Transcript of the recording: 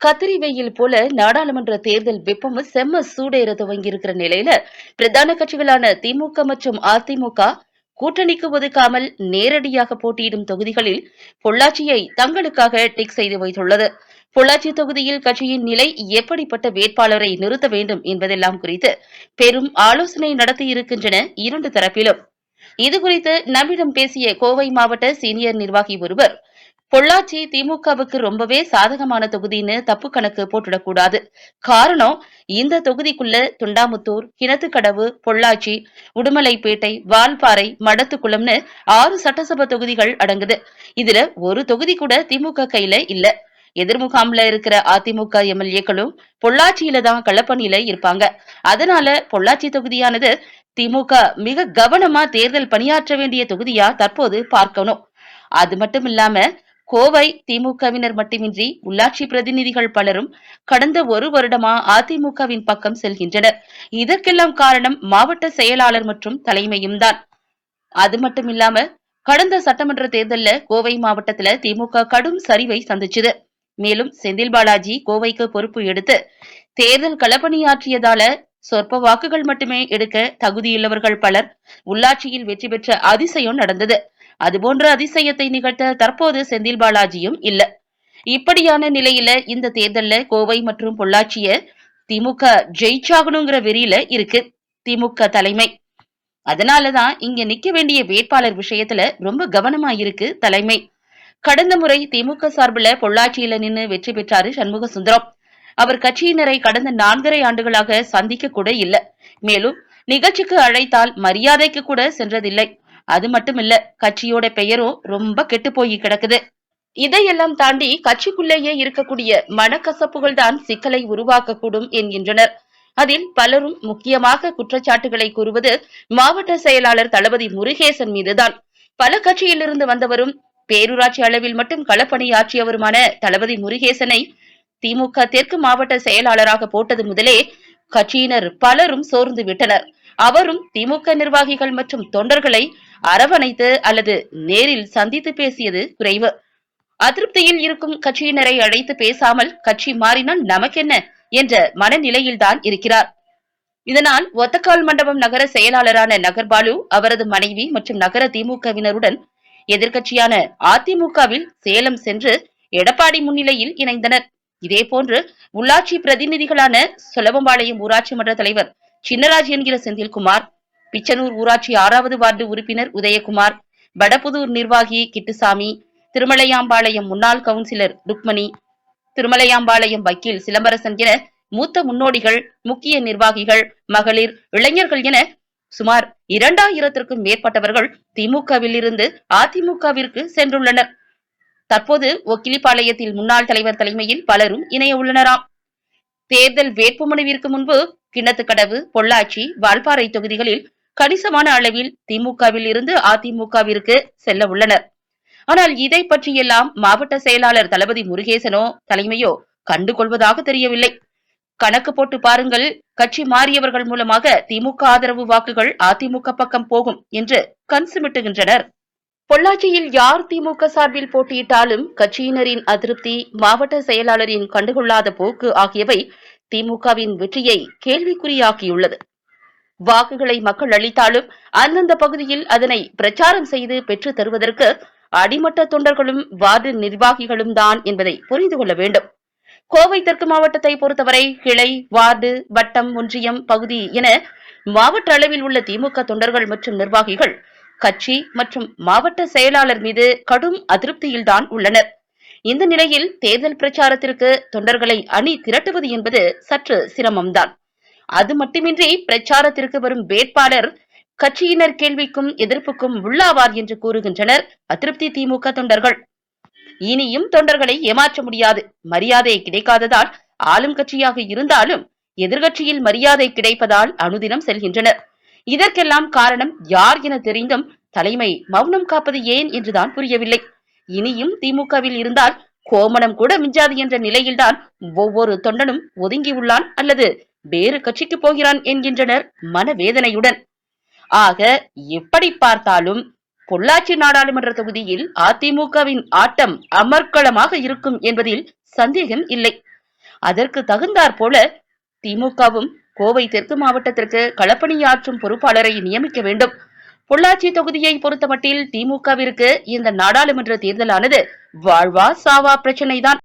கத்திரி வெயில் போல நாடாளுமன்ற தேர்தல் வெப்பமும் செம்ம சூடேற துவங்கி இருக்கிற நிலையில பிரதான கட்சிகளான திமுக மற்றும் அதிமுக கூட்டணிக்கு ஒதுக்காமல் நேரடியாக போட்டியிடும் தொகுதிகளில் பொள்ளாச்சியை தங்களுக்காக டிக் செய்து வைத்துள்ளது. பொள்ளாச்சி தொகுதியில் கட்சியின் நிலை எப்படிப்பட்ட வேட்பாளரை நிறுத்த வேண்டும் என்பதெல்லாம் குறித்து பெரும் ஆலோசனை நடத்தியிருக்கின்றன இரண்டு தரப்பிலும். இதுகுறித்து நம்மிடம் பேசிய கோவை மாவட்ட சீனியர் நிர்வாகி ஒருவர், பொள்ளாச்சி திமுகவுக்கு ரொம்பவே சாதகமான தொகுதின்னு தப்பு கணக்கு போட்டுடக்கூடாது. காரணம், இந்த தொகுதிக்குள்ள துண்டாமுத்தூர், கிணத்துக்கடவு, பொள்ளாச்சி, உடுமலைப்பேட்டை, வால்பாறை, மடத்துக்குளம்னு 6 சட்டசபை தொகுதிகள் அடங்குது. இதுல ஒரு தொகுதி கூட திமுக கையில இல்ல. எதிர்முகாம்ல இருக்கிற அதிமுக எம்எல்ஏக்களும் பொள்ளாச்சியில தான் களப்பணியில இருப்பாங்க. அதனால பொள்ளாச்சி தொகுதியானது திமுக மிக கவனமா தேர்தல் பணியாற்ற வேண்டிய தொகுதியா தற்போது பார்க்கணும். அது மட்டும் இல்லாம கோவை திமுகவினர் மட்டுமின்றி உள்ளாட்சி பிரதிநிதிகள் பலரும் கடந்த ஒரு வருடமா அதிமுகவின் பக்கம் செல்கின்றனர். இதற்கெல்லாம் காரணம் மாவட்ட செயலாளர் மற்றும் தலைமையும் தான். அது மட்டும் இல்லாம கடந்த சட்டமன்ற தேர்தல்ல கோவை மாவட்டத்துல திமுக கடும் சரிவை சந்திச்சது. மேலும் செந்தில் பாலாஜி கோவைக்கு பொறுப்பு எடுத்து தேர்தல் களப்பணியாற்றியதால சொற்ப வாக்குகள் மட்டுமே எடுக்க தகுதியுள்ளவர்கள் பலர் உள்ளாட்சியில் வெற்றி பெற்ற அதிசயம் நடந்தது. அதுபோன்ற அதிசயத்தை நிகழ்த்த தற்போது செந்தில் பாலாஜியும் இல்ல. இப்படியான நிலையில இந்த தேர்தல்ல கோவை மற்றும் பொள்ளாச்சிய திமுக ஜெயிச்சாகணுங்கிற வெறியில இருக்கு திமுக தலைமை. அதனாலதான் இங்க நிக்க வேண்டிய வேட்பாளர் விஷயத்துல ரொம்ப கவனமா இருக்கு தலைமை. கடந்த முறை திமுக சார்பில் பொள்ளாச்சியில நின்று வெற்றி பெற்றாரு சண்முக சுந்தரம். அவர் கட்சியினரை கடந்த 4.5 ஆண்டுகளாக சந்திக்க கூட இல்ல. மேலும் நிகழ்ச்சிக்கு அழைத்தால் மரியாதைக்கு கூட சென்றதில்லை. அது மட்டும் இல்ல, கட்சியோட பெயரும் ரொம்ப கெட்டு போய் கிடக்குது. இதையெல்லாம் தாண்டி கட்சிக்குள்ளேயே இருக்கக்கூடிய மனக்கசப்புகள் தான் சிக்கலை உருவாக்கக்கூடும் என்கின்றனர். அதில் பலரும் முக்கியமாக குற்றச்சாட்டுகளை கூறுவது மாவட்ட செயலாளர் தளபதி முருகேசன் மீதுதான். பல கட்சியிலிருந்து வந்தவரும் பேரூராட்சி அளவில் மட்டும் களப்பணியாற்றியவருமான தளபதி முருகேசனை திமுக தெற்கு மாவட்ட செயலாளராக போட்டது முதலே கட்சியினர் பலரும் சோர்ந்து விட்டனர். அவரும் திமுக நிர்வாகிகள் மற்றும் தொண்டர்களை அரவணைத்து அல்லது நேரில் சந்தித்து பேசியது குறைவு. அதிருப்தியில் இருக்கும் கட்சியினரை அழைத்து பேசாமல் கட்சி மாறினால் நமக்கென்ன என்ற மனநிலையில்தான் இருக்கிறார். இதனால் ஒத்தக்கால் மண்டபம் நகர செயலாளரான நகர்பாலு, அவரது மனைவி மற்றும் நகர திமுகவினருடன் எதிர்கட்சியான அதிமுகவில் சேலம் சென்று எடப்பாடி முன்னிலையில் இணைந்தனர். இதேபோன்று உள்ளாட்சி பிரதிநிதிகளான சொலவம்பாளையம் ஊராட்சி மன்ற தலைவர் சின்னராஜ் என்கிற செந்தில்குமார், பிச்சனூர் ஊராட்சி 6வது வார்டு உறுப்பினர் உதயகுமார், வடபுதூர் நிர்வாகி கிட்டுசாமி, திருமலையாம்பாளையம் முன்னாள் கவுன்சிலர் ருக்மணி, திருமலையாம்பாளையம் வக்கீல் சிலம்பரசன் என மூத்த முன்னோடிகள், முக்கிய நிர்வாகிகள், மகளிர், இளைஞர்கள் என சுமார் 2000த்திற்கும் மேற்பட்டவர்கள் திமுகவில் இருந்து அதிமுகவிற்கு சென்றுள்ளனர். தற்போது ஒக்கிலிப்பாளையத்தில் முன்னாள் தலைவர் தலைமையில் பலரும் இணைய உள்ளனராம். தேர்தல் வேட்புமனுவிற்கு முன்பு கிணத்துக்கடவு, பொள்ளாச்சி, வால்பாறை தொகுதிகளில் கணிசமான அளவில் திமுகவில் இருந்து அதிமுகவிற்கு செல்ல உள்ளனர். ஆனால் இதை பற்றியெல்லாம் மாவட்ட செயலாளர் தளபதி முருகேசனோ தலைமையோ கண்டுகொள்வதாக தெரியவில்லை. கணக்கு போட்டு பாருங்கள், கட்சி மாறியவர்கள் மூலமாக திமுக ஆதரவு வாக்குகள் அதிமுக பக்கம் போகும் என்று கண் சிமிட்டுகின்றனர். பொள்ளாச்சியில் யார் திமுக சார்பில் போட்டியிட்டாலும் கட்சியினரின் அதிருப்தி, மாவட்ட செயலாளரின் கண்டுகொள்ளாத போக்கு ஆகியவை திமுகவின் வெற்றியை கேள்விக்குறியாக்கியுள்ளது. வாக்குகளை மக்கள் அளித்தாலும் அந்தந்த பகுதியில் அதனை பிரச்சாரம் செய்து பெற்று தருவதற்கு அடிமட்ட தொண்டர்களும் வார்டு நிர்வாகிகளும் தான் என்பதை புரிந்து கொள்ள வேண்டும். கோவை தெற்கு மாவட்டத்தை பொறுத்தவரை கிளை, வார்டு, வட்டம், ஒன்றியம், பகுதி என மாவட்ட அளவில் உள்ள திமுக தொண்டர்கள் மற்றும் நிர்வாகிகள் கட்சி மற்றும் மாவட்ட செயலாளர் மீது கடும் அதிருப்தியில்தான் உள்ளனர். இந்த நிலையில் தேர்தல் பிரச்சாரத்திற்கு தொண்டர்களை அணி திரட்டுவது என்பது சற்று சிரமம்தான். அது மட்டுமின்றி பிரச்சாரத்திற்கு வரும் வேட்பாளர் கட்சியினர் கேள்விக்கும் எதிர்ப்புக்கும் உள்ளாவார் என்று கூறுகின்றனர் அதிருப்தி திமுக தொண்டர்கள். இனியும் தொண்டர்களை ஏமாற்ற முடியாது. மரியாதை கிடைக்காததால் ஆளும் கட்சியாக இருந்தாலும் எதிர்கட்சியில் மரியாதை கிடைப்பதால் அனுதினம் செல்கின்றனர். இதற்கெல்லாம் காரணம் யார் என தெரிந்தும் தலைமை மௌனம் காப்பது ஏன் என்றுதான் புரியவில்லை. இனியும் திமுகவில் இருந்தால் கோமணம் கூட மிஞ்சாது என்ற நிலையில்தான் ஒவ்வொரு தொண்டனும் ஒதுங்கியுள்ளான் அல்லது வேறு கட்சிக்கு போகிறான் என்கின்றனர் மனவேதனையுடன். ஆக எப்படி பார்த்தாலும் பொள்ளாச்சி நாடாளுமன்ற தொகுதியில் அதிமுகவின் ஆட்டம் அமர்க்களமாக இருக்கும் என்பதில் சந்தேகம் இல்லை. அதற்கு தகுந்தாற் போல திமுகவும் கோவை தெற்கு மாவட்டத்திற்கு களப்பணியாற்றும் பொறுப்பாளரை நியமிக்க வேண்டும். பொள்ளாச்சி தொகுதியை பொறுத்தமட்டில் திமுகவிற்கு இந்த நாடாளுமன்ற தேர்தலானது வாழ்வா சாவா பிரச்சனைதான்.